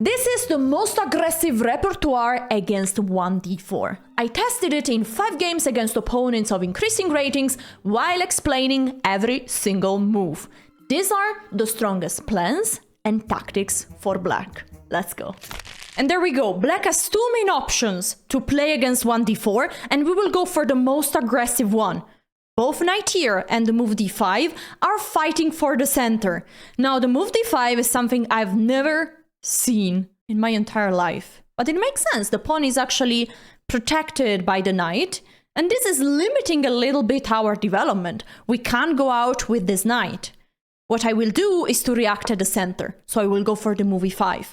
This is the most aggressive repertoire against 1d4. I tested it in 5 games against opponents of increasing ratings while explaining every single move. These are the strongest plans and tactics for black. Let's go. And there we go. Black has 2 main options to play against 1d4, and we will go for the most aggressive one. Both knight here and the move d5 are fighting for the center. Now, the move d5 is something I've never seen in my entire life. But it makes sense. The pawn is actually protected by the knight, and this is limiting a little bit our development. We can't go out with this knight. What I will do is to react at the center. So I will go for the move e5.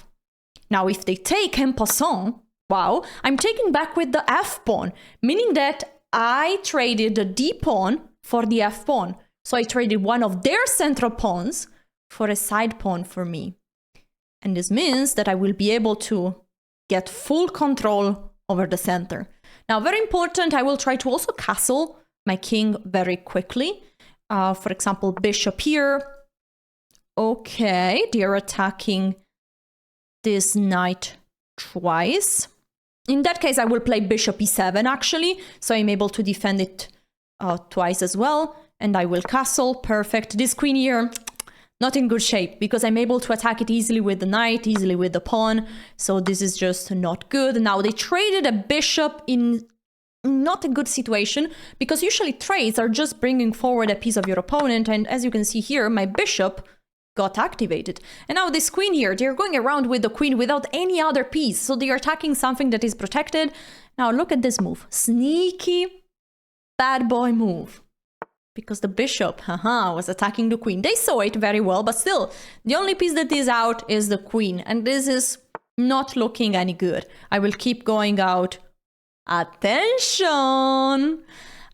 Now, if they take en passant, wow, I'm taking back with the f pawn, meaning that I traded the d pawn for the f pawn. So I traded one of their central pawns for a side pawn for me. And this means that I will be able to get full control over the center. Now, very important, I will try to also castle my king very quickly. For example, bishop here. Okay, they're attacking this knight twice. In that case, I will play bishop e7 actually, so I'm able to defend it twice as well. And I will castle, perfect. This queen here, not in good shape, because I'm able to attack it easily with the knight, easily with the pawn. So this is just not good. Now, they traded a bishop in not a good situation, because usually trades are just bringing forward a piece of your opponent. And as you can see here, my bishop got activated. And now this queen here, they're going around with the queen without any other piece. So they are attacking something that is protected. Now look at this move. Sneaky bad boy move. Because the bishop, was attacking the queen. They saw it very well, but still, the only piece that is out is the queen. And this is not looking any good. I will keep going out. Attention!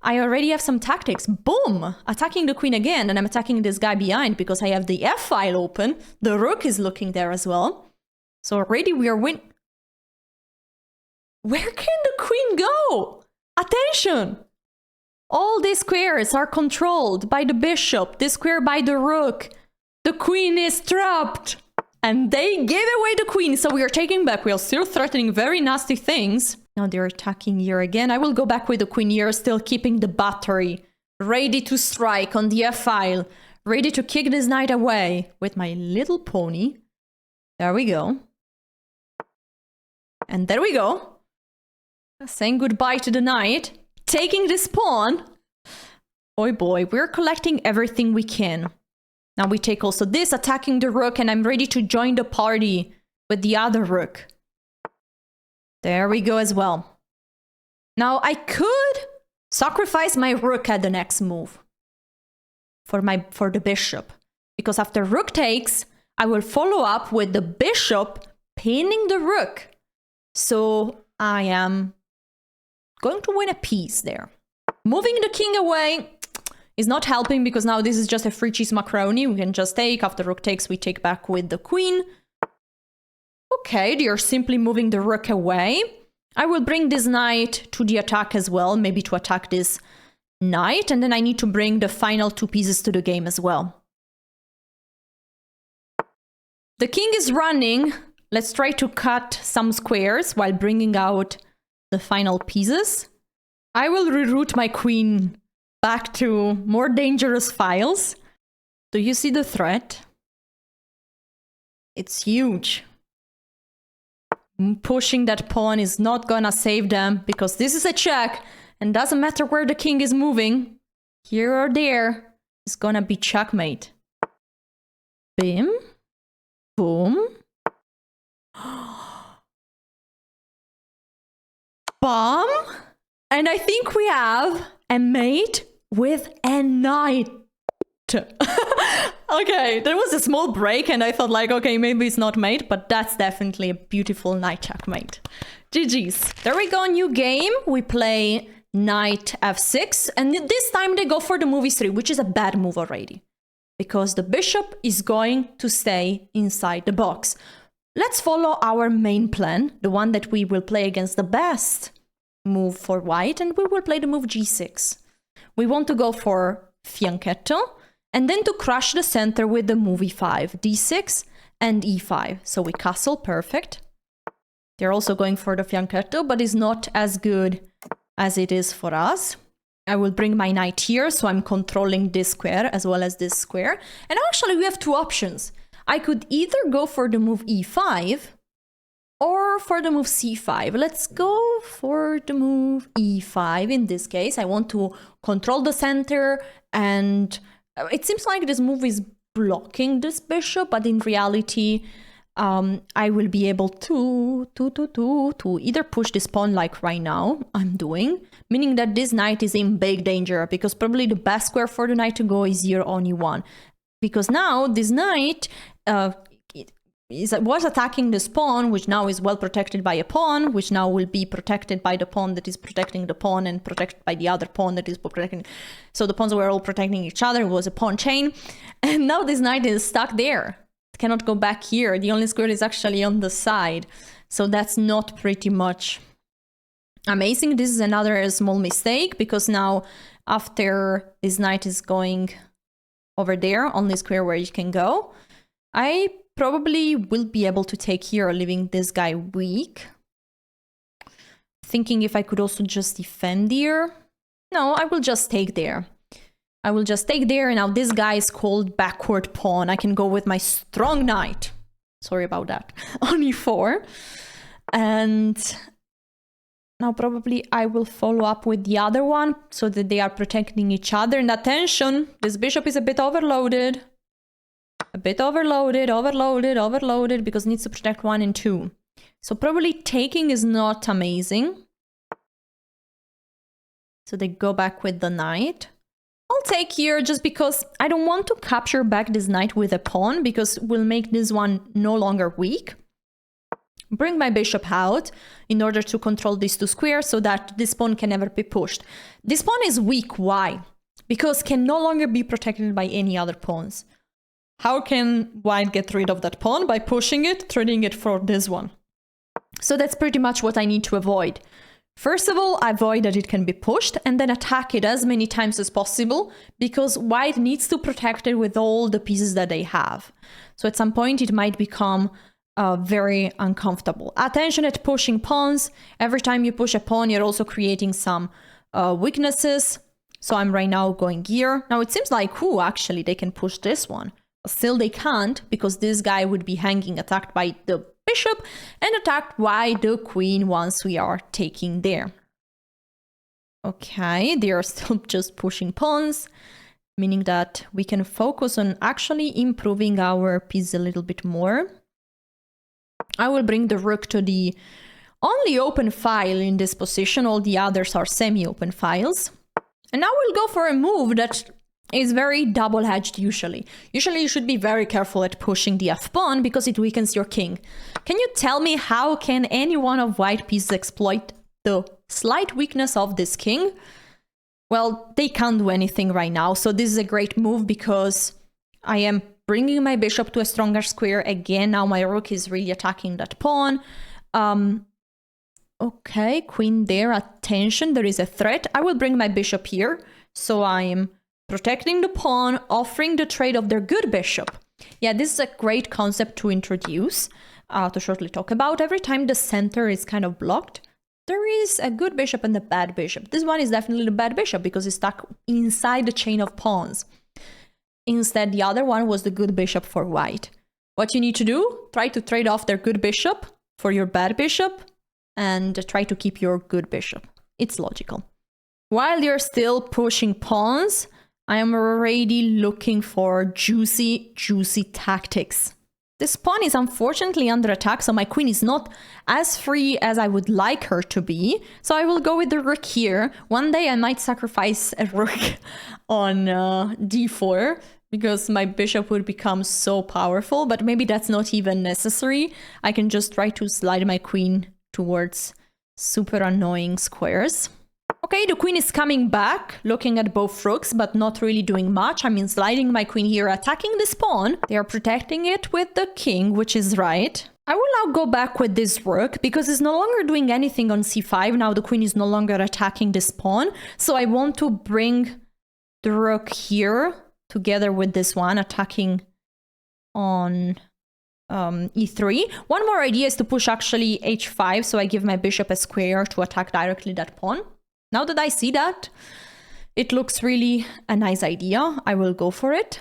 I already have some tactics. Boom! Attacking the queen again, and I'm attacking this guy behind because I have the f-file open. The rook is looking there as well. So already we are win. Where can the queen go? Attention! All these squares are controlled by the bishop, this square by the rook. The queen is trapped. And they gave away the queen, so we are taking back. We are still threatening very nasty things. Now they're attacking here again. I will go back with the queen here, still keeping the battery. Ready to strike on the f-file. Ready to kick this knight away with my little pony. There we go. And there we go. Saying goodbye to the knight. Taking this pawn. Oh boy, we're collecting everything we can. Now we take also this, attacking the rook, and I'm ready to join the party with the other rook. There we go as well. Now I could sacrifice my rook at the next move for the bishop, because after rook takes, I will follow up with the bishop pinning the rook. So I am going to win a piece there. Moving the king away is not helping, because now this is just a free cheese macaroni. We can just take. After rook takes, we take back with the queen. Okay, they are simply moving the rook away. I will bring this knight to the attack as well, maybe to attack this knight, and then I need to bring the final 2 pieces to the game as well. The king is running. Let's try to cut some squares while bringing out the final pieces. I will reroute my queen back to more dangerous files. Do you see the threat? It's huge. Pushing that pawn is not gonna save them, because this is a check, and doesn't matter where the king is moving, here or there, it's gonna be checkmate. Bim. Boom. Bam. And I think we have a mate with a knight. Okay, there was a small break and I thought like, okay, maybe it's not mate, but that's definitely a beautiful knight checkmate. GG's. There we go, new game. We play knight f6, and this time they go for the move e3, which is a bad move already, because the bishop is going to stay inside the box. Let's follow our main plan, the one that we will play against the best move for white, and we will play the move g6. We want to go for fianchetto, and then to crush the center with the move e5, d6, and e5. So we castle, perfect. They're also going for the fianchetto, but it's not as good as it is for us. I will bring my knight here, so I'm controlling this square as well as this square. And actually we have two options. I could either go for the move e5 or for the move c5. Let's go for the move e5 in this case. I want to control the center, and it seems like this move is blocking this bishop, but in reality, I will be able to either push this pawn like right now I'm doing, meaning that this knight is in big danger, because probably the best square for the knight to go is here on e1. Because now this knight was attacking this pawn, which now is well protected by a pawn, which now will be protected by the pawn that is protecting the pawn and protected by the other pawn that is protecting. So the pawns were all protecting each other. It was a pawn chain. And now this knight is stuck there. It cannot go back here. The only square is actually on the side. So that's not pretty much amazing. This is another small mistake, because now after this knight is going over there on the square where you can go, I probably will be able to take here, leaving this guy weak. Thinking if I could also just defend here. No, I will just take there. I will just take there, and now this guy is called backward pawn. I can go with my strong knight. Sorry about that. On e4. And now probably I will follow up with the other one so that they are protecting each other. And attention, this bishop is a bit overloaded. A bit overloaded because it needs to protect 1 and 2. So probably taking is not amazing. So they go back with the knight. I'll take here just because I don't want to capture back this knight with a pawn, because we'll make this one no longer weak. Bring my bishop out in order to control these two squares so that this pawn can never be pushed. This pawn is weak. Why? Because can no longer be protected by any other pawns. How can white get rid of that pawn? By pushing it, trading it for this one. So that's pretty much what I need to avoid. First of all, avoid that it can be pushed, and then attack it as many times as possible, because white needs to protect it with all the pieces that they have. So at some point it might become very uncomfortable. Attention at pushing pawns. Every time you push a pawn, you're also creating some weaknesses. So I'm right now going here. Now it seems like, actually they can push this one. Still they can't, because this guy would be hanging, attacked by the bishop and attacked by the queen once we are taking there. Okay, they are still just pushing pawns, meaning that we can focus on actually improving our piece a little bit more. I will bring the rook to the only open file in this position. All the others are semi-open files. And now we'll go for a move that is very double-edged usually. Usually you should be very careful at pushing the f-pawn because it weakens your king. Can you tell me how can any one of white pieces exploit the slight weakness of this king? Well, they can't do anything right now, so this is a great move because I am bringing my bishop to a stronger square again. Now my rook is really attacking that pawn. Okay, queen there, attention, there is a threat. I will bring my bishop here, so I am protecting the pawn, offering the trade of their good bishop. Yeah, this is a great concept to introduce, to shortly talk about. Every time the center is kind of blocked, there is a good bishop and a bad bishop. This one is definitely the bad bishop because it's stuck inside the chain of pawns. Instead, the other one was the good bishop for white. What you need to do, try to trade off their good bishop for your bad bishop and try to keep your good bishop. It's logical. While you're still pushing pawns, I am already looking for juicy tactics. This pawn is unfortunately under attack, so my queen is not as free as I would like her to be. So I will go with the rook here. One day I might sacrifice a rook on d4 because my bishop would become so powerful, but maybe that's not even necessary. I can just try to slide my queen towards super annoying squares. Okay, the queen is coming back, looking at both rooks, but not really doing much. I mean, sliding my queen here, attacking this pawn. They are protecting it with the king, which is right. I will now go back with this rook, because it's no longer doing anything on c5. Now the queen is no longer attacking this pawn. So I want to bring the rook here, together with this one, attacking on e3. One more idea is to push actually h5, so I give my bishop a square to attack directly that pawn. Now that I see that, it looks really a nice idea. I will go for it.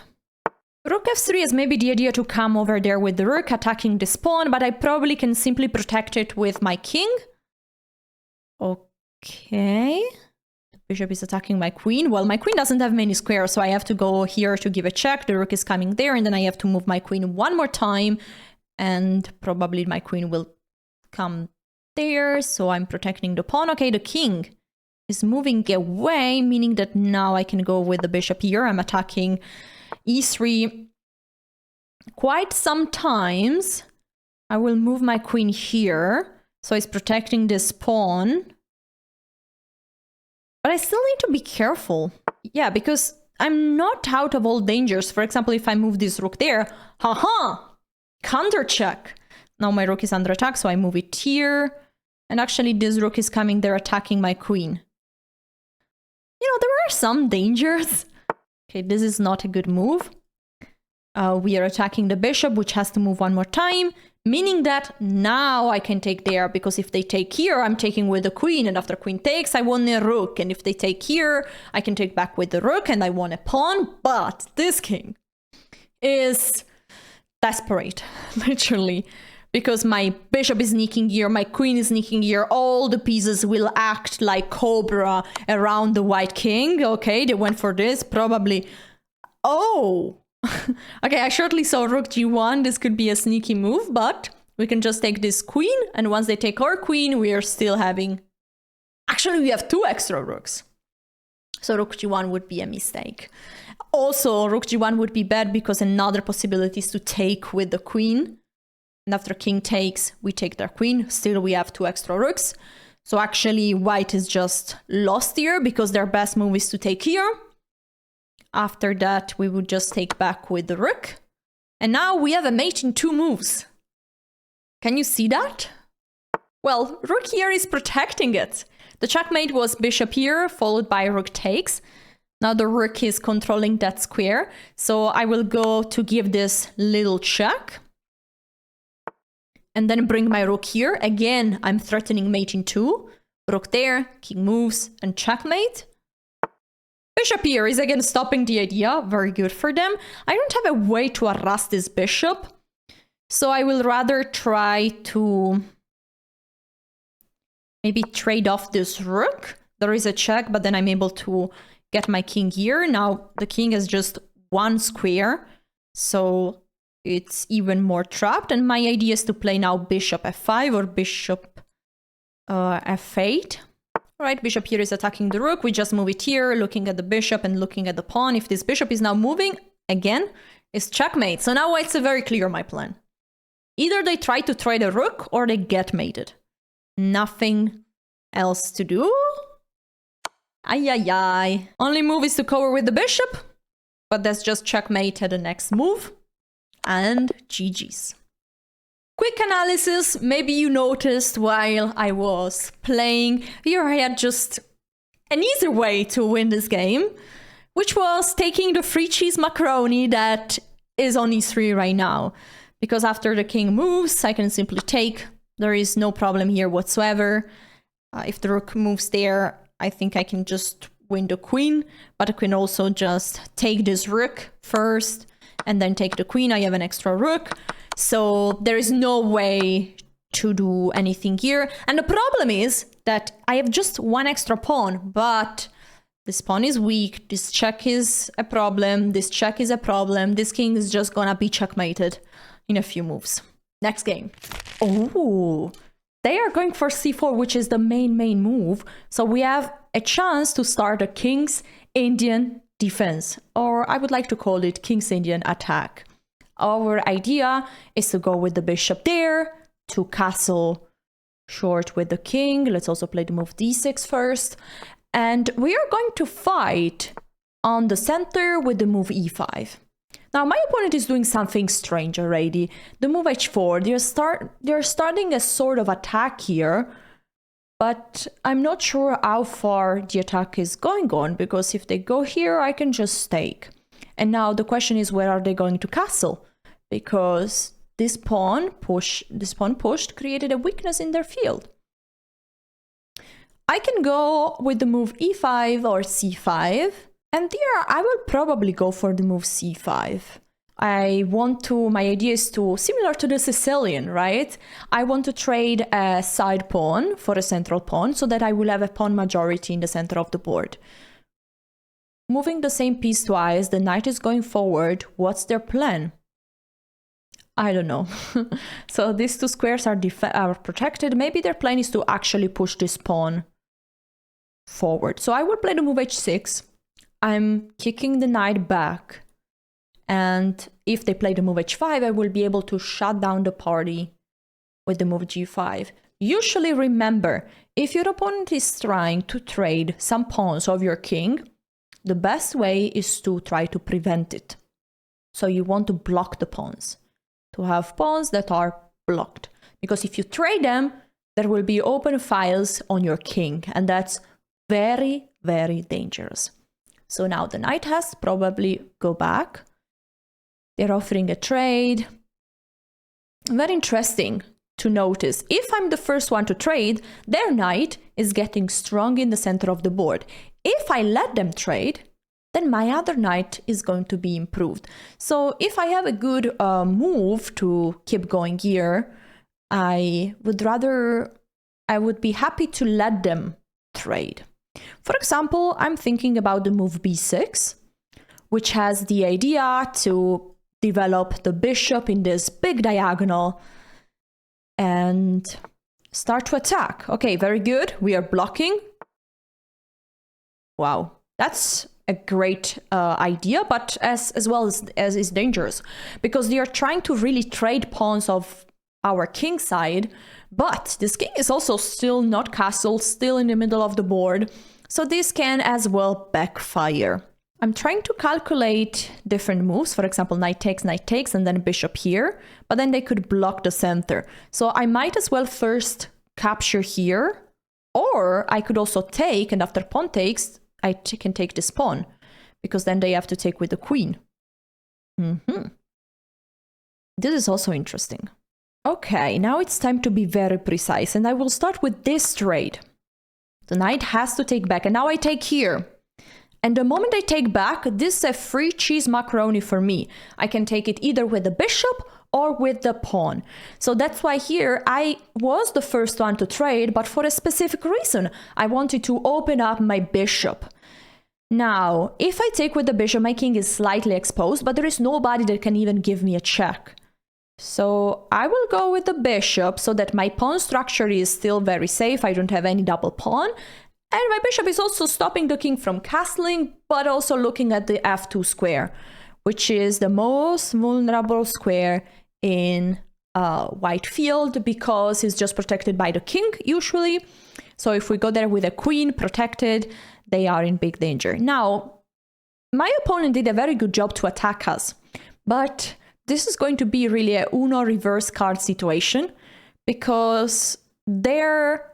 Rook f3 is maybe the idea to come over there with the rook, attacking this pawn, but I probably can simply protect it with my king. Okay. The bishop is attacking my queen. Well, my queen doesn't have many squares, so I have to go here to give a check. The rook is coming there, and then I have to move my queen one more time, and probably my queen will come there, so I'm protecting the pawn. Okay, the king is moving away, meaning that now I can go with the bishop here. I'm attacking e3 quite sometimes. I will move my queen here, so it's protecting this pawn. But I still need to be careful. Yeah, because I'm not out of all dangers. For example, if I move this rook there, haha, counter check. Now my rook is under attack, so I move it here. And actually this rook is coming there attacking my queen. You know, there are some dangers. Okay, this is not a good move. We are attacking the bishop, which has to move one more time, meaning that now I can take there, because if they take here, I'm taking with the queen, and after queen takes, I won a rook, and if they take here, I can take back with the rook, and I won a pawn, but this king is desperate, literally, because my bishop is sneaking here, my queen is sneaking here, all the pieces will act like cobra around the white king. Okay, they went for this, probably. Oh! Okay, I shortly saw rook g1. This could be a sneaky move, but we can just take this queen, and once they take our queen, we are still having... Actually, we have 2 extra rooks. So rook g1 would be a mistake. Also, rook g1 would be bad because another possibility is to take with the queen. And after king takes, we take their queen. Still, we have 2 extra rooks. So actually, white is just lost here because their best move is to take here. After that, we would just take back with the rook. And now we have a mate in 2 moves. Can you see that? Well, rook here is protecting it. The checkmate was bishop here, followed by rook takes. Now the rook is controlling that square. So I will go to give this little check. And then bring my rook here. Again, I'm threatening mate in 2. Rook there, king moves, and checkmate. Bishop here is again stopping the idea. Very good for them. I don't have a way to harass this bishop. So I will rather try to maybe trade off this rook. There is a check, but then I'm able to get my king here. Now the king has just 1 square. So it's even more trapped. And my idea is to play now bishop f5 or bishop f8. Right, bishop here is attacking the rook. We just move it here, looking at the bishop and looking at the pawn. If this bishop is now moving, again, it's checkmate. So now it's very clear, my plan. Either they try to trade a rook or they get mated. Nothing else to do. Ay, ay, ay. Only move is to cover with the bishop, but that's just checkmate at the next move. And GG's. Quick analysis, maybe you noticed while I was playing, here I had just an easier way to win this game, which was taking the free cheese macaroni that is on e3 right now. Because after the king moves, I can simply take. There is no problem here whatsoever. If the rook moves there, I think I can just win the queen, but I can also just take this rook first and then take the queen. I have an extra rook. So there is no way to do anything here. And the problem is that I have just 1 extra pawn, but this pawn is weak. This check is a problem. This check is a problem. This king is just gonna be checkmated in a few moves. Next game. Oh, they are going for c4, which is the main move. So we have a chance to start a King's Indian defense, or I would like to call it King's Indian attack. Our idea is to go with the bishop there, to castle short with the king. Let's also play the move d6 first. And we are going to fight on the center with the move e5. Now, my opponent is doing something strange already. The move h4, they're starting a sort of attack here, but I'm not sure how far the attack is going on, because if they go here, I can just take. And now the question is, where are they going to castle? Because this pawn pushed created a weakness in their field. I can go with the move e5 or c5, and there I will probably go for the move c5. My idea is to, similar to the Sicilian, right? I want to trade a side pawn for a central pawn so that I will have a pawn majority in the center of the board. Moving the same piece twice, the knight is going forward. What's their plan? I don't know. So these two squares are protected. Maybe their plan is to actually push this pawn forward. So I will play the move h6. I'm kicking the knight back. And if they play the move h5, I will be able to shut down the party with the move g5. Usually remember, if your opponent is trying to trade some pawns of your king, the best way is to try to prevent it. So you want to block the pawns, to have pawns that are blocked. Because if you trade them, there will be open files on your king, and that's very, very dangerous. So now the knight has to probably go back. They're offering a trade. Very interesting to notice. If I'm the first one to trade, their knight is getting strong in the center of the board. If I let them trade, then my other knight is going to be improved. So if I have a good move to keep going here, I would be happy to let them trade. For example, I'm thinking about the move b6, which has the idea to develop the bishop in this big diagonal and start to attack. Okay, very good. We are blocking. Wow, that's a great idea, but as well as is dangerous, because they are trying to really trade pawns of our king side, but this king is also still not castled, still in the middle of the board, so this can as well backfire. I'm trying to calculate different moves, for example, knight takes, and then bishop here, but then they could block the center. So I might as well first capture here, or I could also take, and after pawn takes, I can take this pawn, because then they have to take with the queen. This is also interesting. Okay, now it's time to be very precise, and I will start with this trade. The knight has to take back, and now I take here. And the moment I take back, this is a free cheese macaroni for me. I can take it either with the bishop or with the pawn. So that's why here I was the first one to trade, but for a specific reason. I wanted to open up my bishop. Now, if I take with the bishop, my king is slightly exposed, but there is nobody that can even give me a check. So I will go with the bishop so that my pawn structure is still very safe. I don't have any double pawn. And my bishop is also stopping the king from castling, but also looking at the f2 square, which is the most vulnerable square in white field because it's just protected by the king usually. So if we go there with a queen protected, they are in big danger. Now, my opponent did a very good job to attack us, but this is going to be really a Uno reverse card situation because their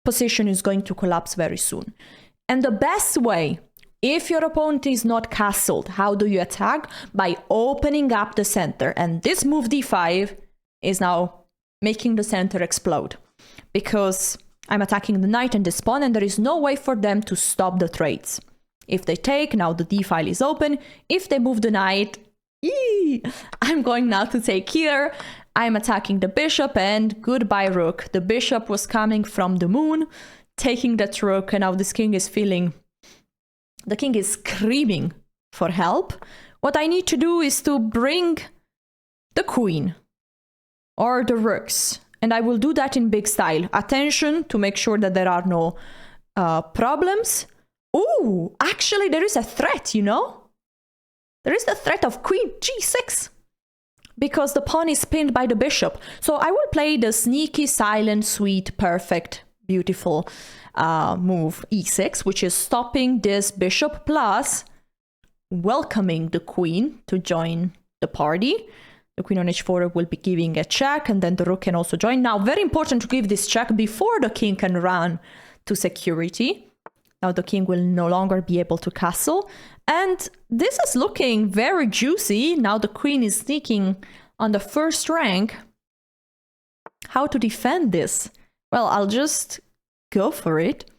position is going to collapse very soon. And the best way, if your opponent is not castled, how do you attack? By opening up the center. And this move d5 is now making the center explode because I'm attacking the knight and this pawn, and there is no way for them to stop the trades. If they take, now the d file is open. If they move the knight, I'm going now to take here. I'm attacking the bishop, and goodbye rook. The bishop was coming from the moon, taking that rook, and now this king is feeling... The king is screaming for help. What I need to do is to bring the queen or the rooks, and I will do that in big style. Attention to make sure that there are no problems. Ooh, actually there is a threat, you know? There is the threat of queen g6 because the pawn is pinned by the bishop. So I will play the sneaky, silent, sweet, perfect, beautiful move e6, which is stopping this bishop plus welcoming the queen to join the party. The queen on h4 will be giving a check, and then the rook can also join. Now, very important to give this check before the king can run to security. Now the king will no longer be able to castle. And this is looking very juicy. Now the queen is sneaking on the first rank, how to defend this? Well, I'll just go for it.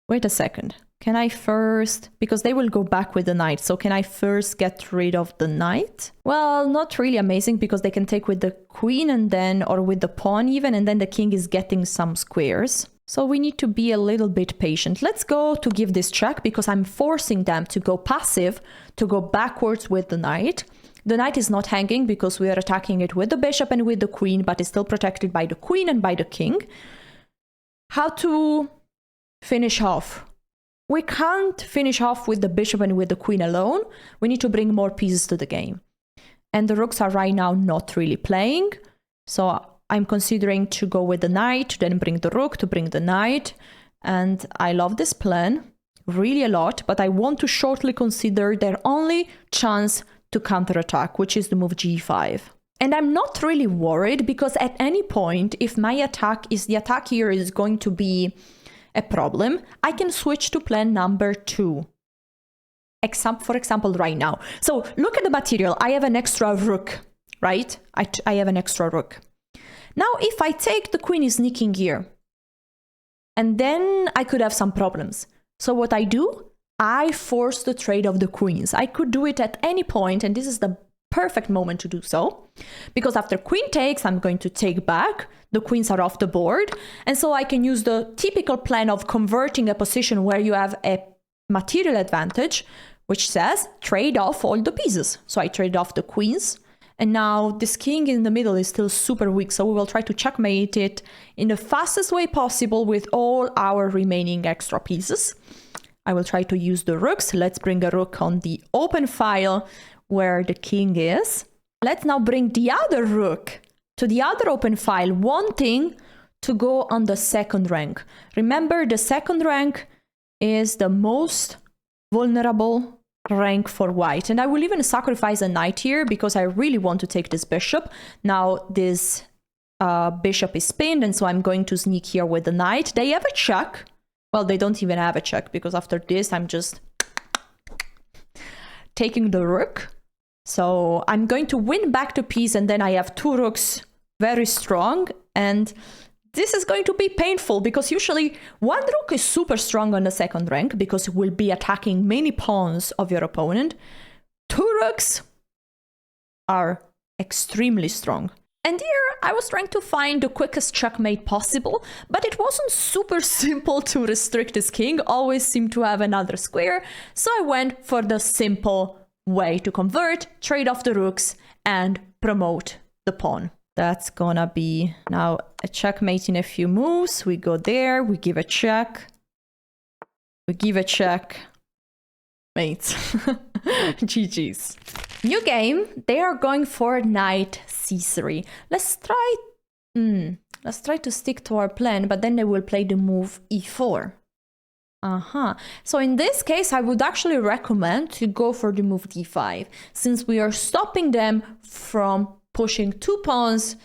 Wait a second. Can I first, because they will go back with the knight, so can I first get rid of the knight? Well, not really amazing, because they can take with the queen and then, or with the pawn even, and then the king is getting some squares. So we need to be a little bit patient. Let's go to give this check, because I'm forcing them to go passive, to go backwards with the knight. The knight is not hanging because we are attacking it with the bishop and with the queen, but is still protected by the queen and by the king. How to finish off? We can't finish off with the bishop and with the queen alone. We need to bring more pieces to the game. And the rooks are right now not really playing. So I'm considering to go with the knight, then bring the rook, to bring the knight. And I love this plan really a lot, but I want to shortly consider their only chance to counterattack, which is the move g5. And I'm not really worried, because at any point, if my attack is, the attack here is going to be a problem, I can switch to plan number 2. For example, right now. So look at the material. I have an extra rook, right? I have an extra rook. Now, if I take, the queen is sneaking here. And then I could have some problems. So what I do, I force the trade of the queens. I could do it at any point, and this is the perfect moment to do so, because after queen takes, I'm going to take back, the queens are off the board, and so I can use the typical plan of converting a position where you have a material advantage, which says trade off all the pieces. So I trade off the queens, and now this king in the middle is still super weak, so we will try to checkmate it in the fastest way possible with all our remaining extra pieces. I will try to use the rooks. Let's bring a rook on the open file where the king is. Let's now bring the other rook to the other open file, wanting to go on the second rank. Remember, the second rank is the most vulnerable rank for white. And I will even sacrifice a knight here, because I really want to take this bishop. Now this bishop is pinned, and so I'm going to sneak here with the knight. They have a check. Well, they don't even have a check, because after this, I'm just taking the rook. So I'm going to win back the piece, and then I have 2 rooks very strong. And this is going to be painful, because usually 1 rook is super strong on the second rank, because it will be attacking many pawns of your opponent. 2 rooks are extremely strong. And here I was trying to find the quickest checkmate possible, but it wasn't super simple to restrict this king, always seemed to have another square, so I went for the simple way to convert, trade off the rooks, and promote the pawn. That's gonna be now a checkmate in a few moves. We go there, we give a check, we give a check, mate. GG's. New game, they are going for knight c3. Let's try to stick to our plan, but then they will play the move e4. So in this case, I would actually recommend to go for the move d5, since we are stopping them from pushing 2 pawns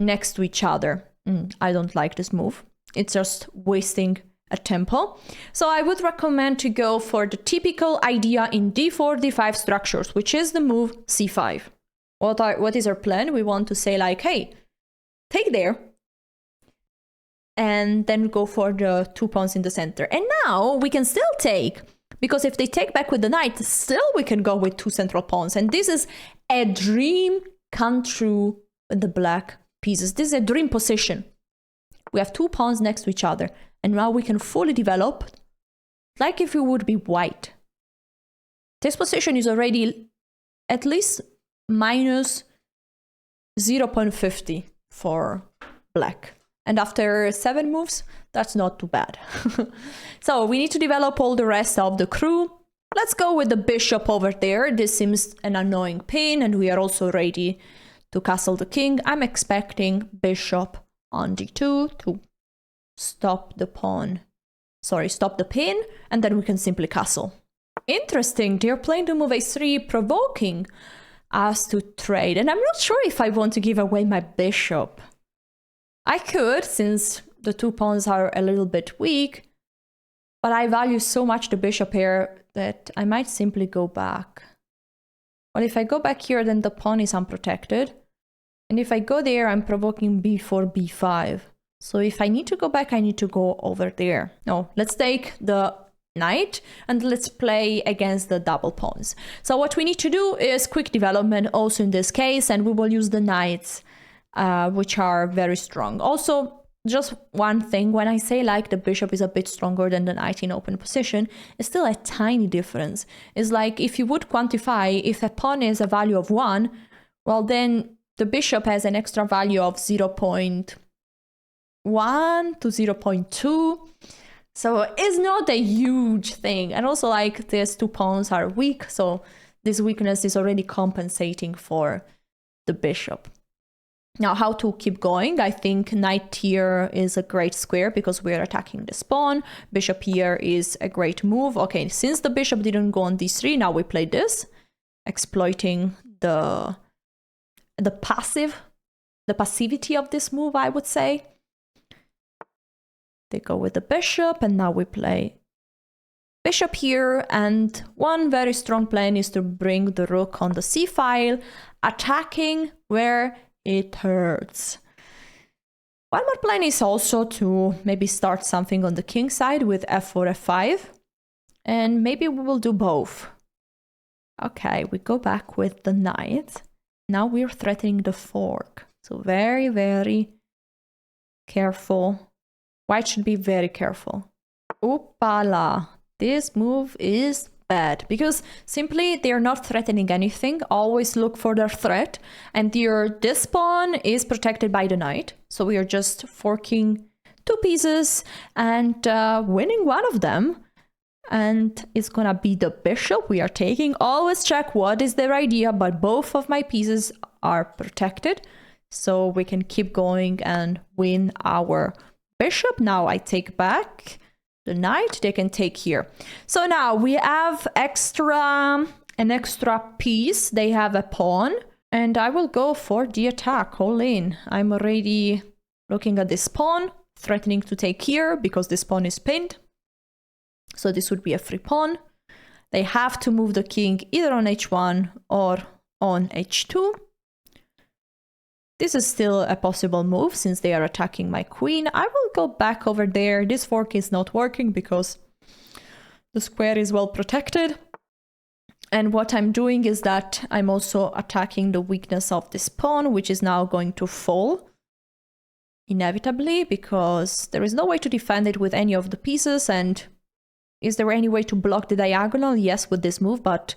next to each other. I don't like this move. It's just wasting a tempo. So I would recommend to go for the typical idea in d4, d5 structures, which is the move c5. What is our plan? We want to say like, hey, take there, and then go for the 2 pawns in the center. And now we can still take, because if they take back with the knight, still we can go with 2 central pawns. And this is a dream come true with the black pieces. This is a dream position. We have 2 pawns next to each other, and now we can fully develop like if we would be white. This position is already at least minus 0.50 for black. And after 7 moves, that's not too bad. So we need to develop all the rest of the crew. Let's go with the bishop over there. This seems an annoying pin, and we are also ready to castle the king. I'm expecting bishop on d2 to stop the pawn. Sorry, stop the pin, and then we can simply castle. Interesting, they're playing the move a3, provoking us to trade. And I'm not sure if I want to give away my bishop. I could, since the 2 pawns are a little bit weak, but I value so much the bishop here that I might simply go back. Well, if I go back here, then the pawn is unprotected. And if I go there, I'm provoking b4, b5. So if I need to go back, I need to go over there. No, let's take the knight and let's play against the double pawns. So what we need to do is quick development also in this case, and we will use the knights, which are very strong. Also, just one thing, when I say like the bishop is a bit stronger than the knight in open position, it's still a tiny difference. It's like if you would quantify, if a pawn is a value of 1, well then the bishop has an extra value of 0.1 to 0.2. So it's not a huge thing. And also like these two pawns are weak, so this weakness is already compensating for the bishop. Now, how to keep going? I think knight here is a great square because we're attacking this pawn. Bishop here is a great move. Okay, since the bishop didn't go on d3, now we play this, exploiting the passivity of this move, I would say. They go with the bishop, and now we play bishop here. And one very strong plan is to bring the rook on the c file, attacking where it hurts. One more plan is also to maybe start something on the king side with f4, f5, and maybe we will do both. Okay, we go back with the knight. Now we're threatening the fork, so very, very careful. White should be very careful. Oopala, this move is bad because simply they're not threatening anything. Always look for their threat, and this pawn is protected by the knight, so we are just forking two pieces and winning one of them, and it's gonna be the bishop we are taking. Always check what is their idea, but both of my pieces are protected, so we can keep going and win our bishop. Now I take back the knight, they can take here. So now we have an extra piece. They have a pawn, and I will go for the attack all in. I'm already looking at this pawn, threatening to take here because this pawn is pinned. So this would be a free pawn. They have to move the king either on h1 or on h2. This is still a possible move since they are attacking my queen. I will go back over there. This fork is not working because the square is well protected. And what I'm doing is that I'm also attacking the weakness of this pawn, which is now going to fall inevitably because there is no way to defend it with any of the pieces. And is there any way to block the diagonal? Yes, with this move, but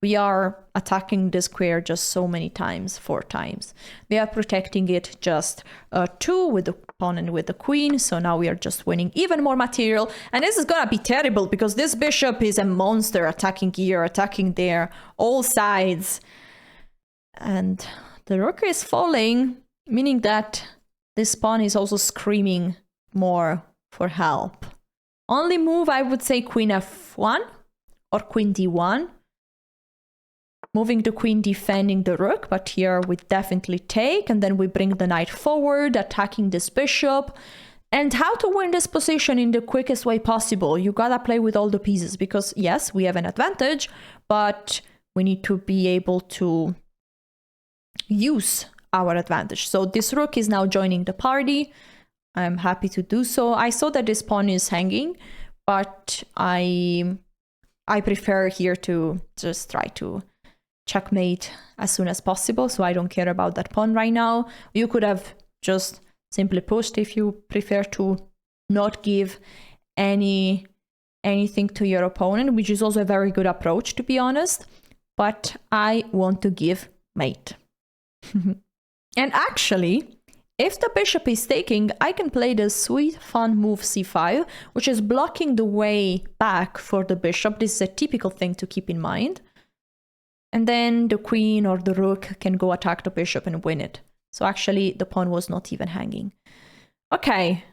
we are attacking the square just so many times, 4 times. We are protecting it just 2 with the pawn and with the queen. So now we are just winning even more material. And this is gonna be terrible because this bishop is a monster, attacking here, attacking there, all sides. And the rook is falling, meaning that this pawn is also screaming more for help. Only move, I would say queen f1 or queen d1. Moving the queen, defending the rook, but here we definitely take, and then we bring the knight forward, attacking this bishop. And how to win this position in the quickest way possible? You gotta play with all the pieces, because yes, we have an advantage, but we need to be able to use our advantage. So this rook is now joining the party. I'm happy to do so. I saw that this pawn is hanging, but I prefer here to just try to checkmate as soon as possible, so I don't care about that pawn right now. You could have just simply pushed if you prefer to not give anything to your opponent, which is also a very good approach, to be honest. But I want to give mate. And actually, if the bishop is taking, I can play the sweet fun move c5, which is blocking the way back for the bishop. This is a typical thing to keep in mind. And then the queen or the rook can go attack the bishop and win it. So actually the pawn was not even hanging. Okay,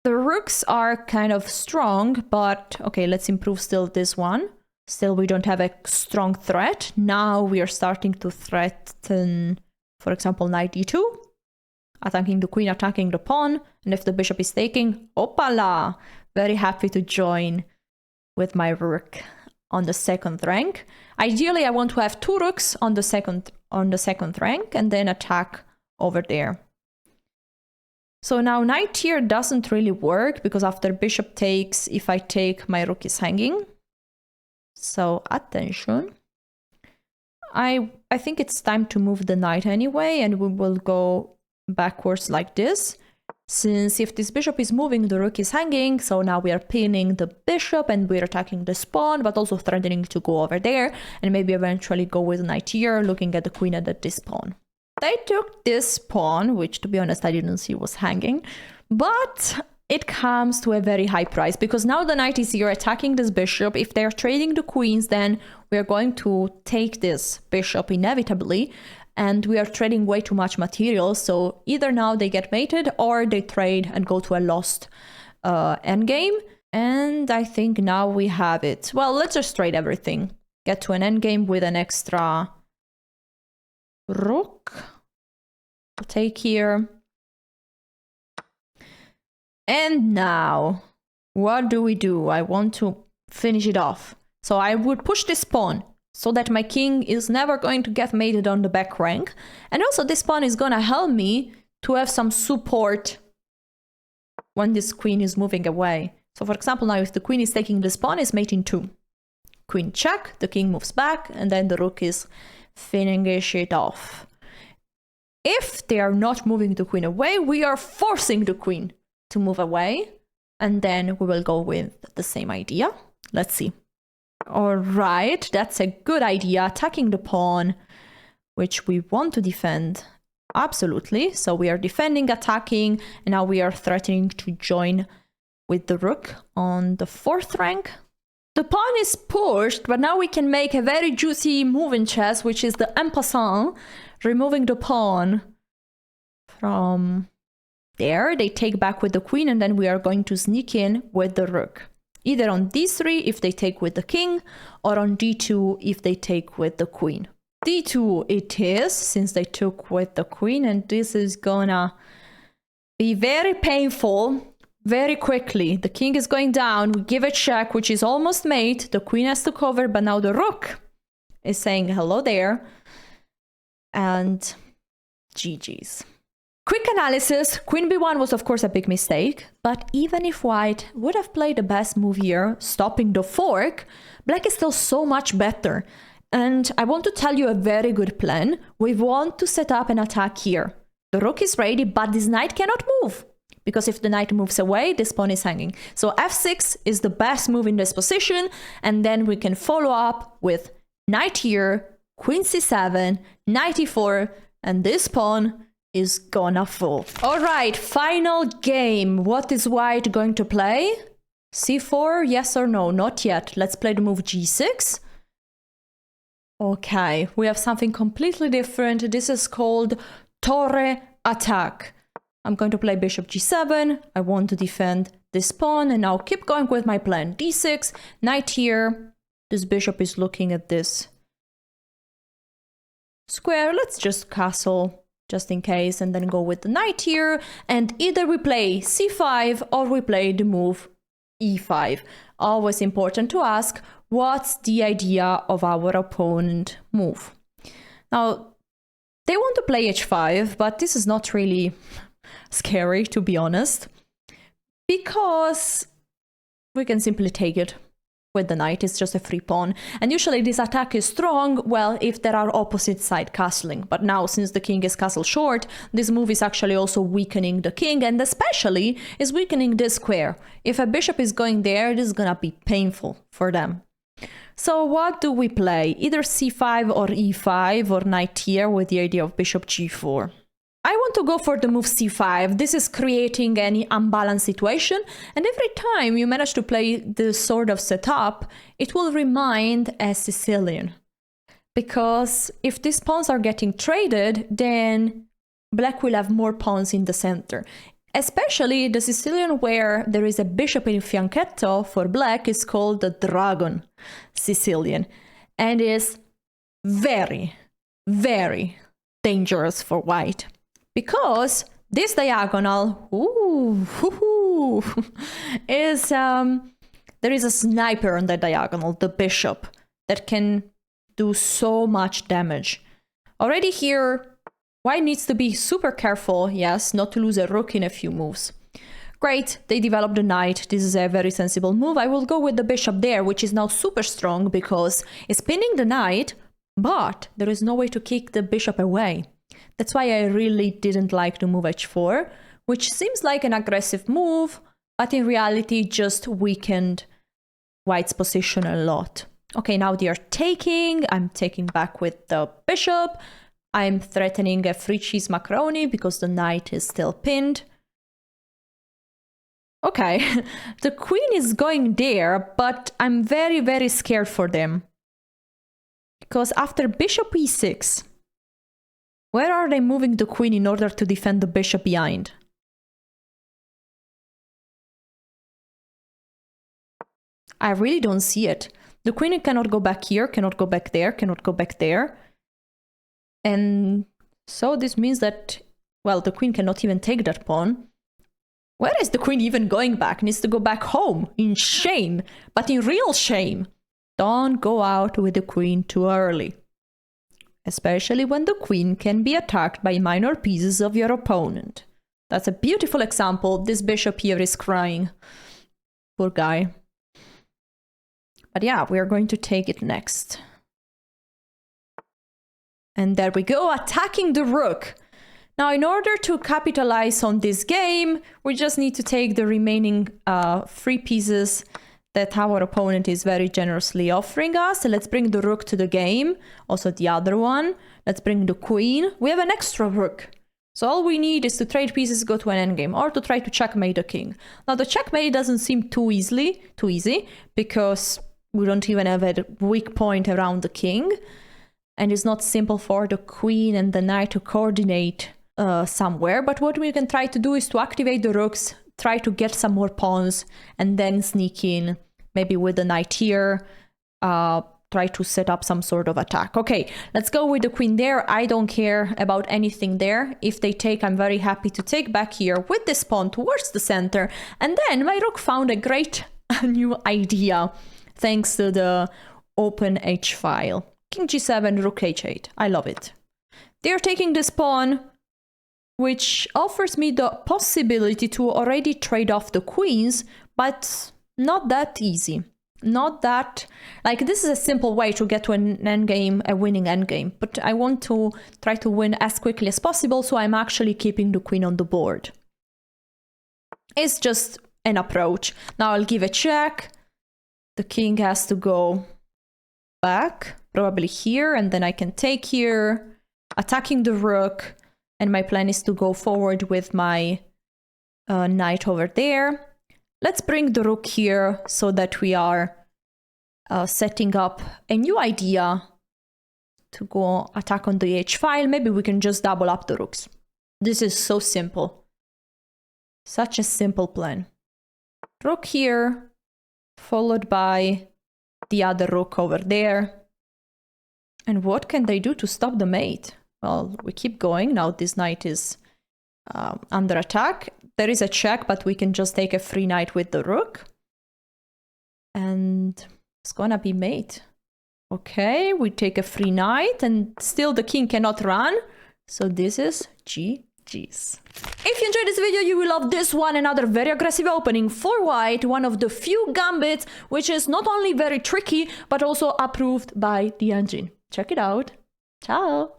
the rooks are kind of strong, but okay, let's improve still this one. Still we don't have a strong threat. Now we are starting to threaten, for example, knight d2. Attacking the queen, attacking the pawn. And if the bishop is taking, opala! Very happy to join with my rook on the 2nd rank. Ideally, I want to have 2 rooks on the second rank and then attack over there. So now knight here doesn't really work because after bishop takes, if I take, my rook is hanging. So attention. I think it's time to move the knight anyway, and we will go backwards like this. Since if this bishop is moving, the rook is hanging, so now we are pinning the bishop and we're attacking the pawn, but also threatening to go over there and maybe eventually go with knight here, looking at the queen and at this pawn. They took this pawn, which to be honest I didn't see was hanging, but it comes to a very high price because now the knight is here attacking this bishop. If they're trading the queens, then we are going to take this bishop inevitably, and we are trading way too much material. So either now they get mated or they trade and go to a lost endgame. And I think now we have it. Well, let's just trade everything. Get to an endgame with an extra rook. I'll take here. And now, what do? I want to finish it off. So I would push this pawn so that my king is never going to get mated on the back rank. And also this pawn is gonna help me to have some support when this queen is moving away. So for example, now if the queen is taking this pawn, it's mating 2. Queen check, the king moves back, and then the rook is finishing it off. If they are not moving the queen away, we are forcing the queen to move away, and then we will go with the same idea. Let's see. All right, that's a good idea. Attacking the pawn, which we want to defend. Absolutely. So we are defending, attacking, and now we are threatening to join with the rook on the 4th rank. The pawn is pushed, but now we can make a very juicy move in chess, which is the en passant, removing the pawn from there. They take back with the queen, and then we are going to sneak in with the rook. Either on d3 if they take with the king, or on d2 if they take with the queen. d2 it is, since they took with the queen, and this is gonna be very painful very quickly. The king is going down, we give a check, which is almost mate. The queen has to cover, but now the rook is saying hello there. And GG's. Quick analysis, queen b1 was of course a big mistake, but even if white would have played the best move here, stopping the fork, black is still so much better. And I want to tell you a very good plan. We want to set up an attack here. The rook is ready, but this knight cannot move, because if the knight moves away, this pawn is hanging. So f6 is the best move in this position, and then we can follow up with knight here, queen c7, knight e4, and this pawn is gonna fall. All right, final game. What is white going to play? c4, yes or no? Not yet. Let's play the move g6. Okay, we have something completely different. This is called Torre attack. I'm going to play bishop g7. I want to defend this pawn, and now keep going with my plan. d6, knight here. This bishop is looking at this square. Let's just castle, just in case, and then go with the knight here, and either we play c5 or we play the move e5. Always important to ask, what's the idea of our opponent move? Now, they want to play h5, but this is not really scary, to be honest, because we can simply take it with the knight. It's just a free pawn, and usually this attack is strong, well, if there are opposite side castling. But now, since the king is castle short, this move is actually also weakening the king, and especially is weakening this square. If a bishop is going there, this is gonna be painful for them. So what do we play? Either c5 or e5, or knight here with the idea of bishop g4. I want to go for the move c5. This is creating an unbalanced situation, and every time you manage to play this sort of setup, it will remind a Sicilian. Because if these pawns are getting traded, then black will have more pawns in the center. Especially the Sicilian where there is a bishop in fianchetto for black is called the dragon Sicilian, and is very, very dangerous for white. Because this diagonal, is, there is a sniper on the diagonal, the bishop, that can do so much damage. Already here, White needs to be super careful, yes, not to lose a rook in a few moves. Great, they developed the knight. This is a very sensible move. I will go with the bishop there, which is now super strong because it's pinning the knight, but there is no way to kick the bishop away. That's why I really didn't like the move h4, which seems like an aggressive move, but in reality just weakened White's position a lot. Okay, now they are taking. I'm taking back with the bishop. I'm threatening a free cheese macaroni because the knight is still pinned. Okay, the queen is going there, but I'm very, very scared for them. Because after bishop e6, where are they moving the queen in order to defend the bishop behind? I really don't see it. The queen cannot go back here, cannot go back there, cannot go back there. And so this means that, well, the queen cannot even take that pawn. Where is the queen even going back? Needs to go back home in shame, but in real shame. Don't go out with the queen too early. Especially when the queen can be attacked by minor pieces of your opponent. That's a beautiful example. This bishop here is crying. Poor guy. But yeah, we are going to take it next. And there we go, attacking the rook. Now, in order to capitalize on this game, we just need to take the remaining free pieces that our opponent is very generously offering us. So let's bring the rook to the game. Also the other one. Let's bring the queen. We have an extra rook. So all we need is to trade pieces, go to an endgame, or to try to checkmate the king. Now, the checkmate doesn't seem too easy, because we don't even have a weak point around the king. And it's not simple for the queen and the knight to coordinate somewhere, but what we can try to do is to activate the rooks, try to get some more pawns, and then sneak in, maybe with the knight here, try to set up some sort of attack. Okay, let's go with the queen there. I don't care about anything there. If they take, I'm very happy to take back here with this pawn towards the center, and then my rook found a great new idea, thanks to the open h file. King g7, rook h8. I love it. They're taking this pawn, which offers me the possibility to already trade off the queens, but not that easy. Not that, like, this is a simple way to get to an endgame, a winning endgame, but I want to try to win as quickly as possible, so I'm actually keeping the queen on the board. It's just an approach. Now I'll give a check. The king has to go back, probably here, and then I can take here, attacking the rook. And my plan is to go forward with my knight over there. Let's bring the rook here so that we are setting up a new idea to go attack on the h file. Maybe we can just double up the rooks. This is so simple. Such a simple plan. Rook here, followed by the other rook over there. And what can they do to stop the mate? Well, we keep going. Now this knight is under attack. There is a check, but we can just take a free knight with the rook. And it's gonna be mate. Okay, we take a free knight, and still the king cannot run. So this is GG's. If you enjoyed this video, you will love this one. Another very aggressive opening for white. One of the few gambits which is not only very tricky, but also approved by the engine. Check it out. Ciao!